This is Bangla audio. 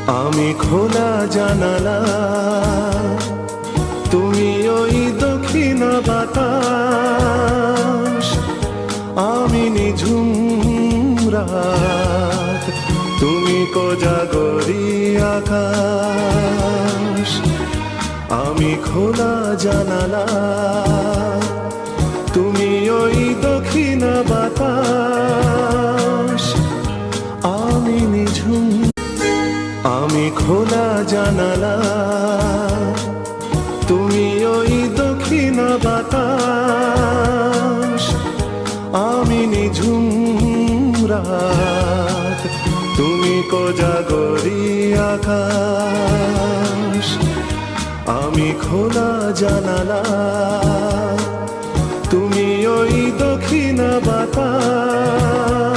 আমি খোলা জানালা, তুমি ওই দক্ষিণ বাতাস। আমি নিঝুম রাত, তুমি কোজাগরি আকাশ। আমি খোলা জানালা, তুমি ওই দক্ষিণ বাতাস। আমি নিঝুম, আমি খোলা জানালা, তুমি ওই দক্ষিণ বাতাস। আমি নিঝুম রাত, তুমি কোজাগরি আকাশ। আমি খোলা জানালা, তুমি ওই দক্ষিণ বাতাস।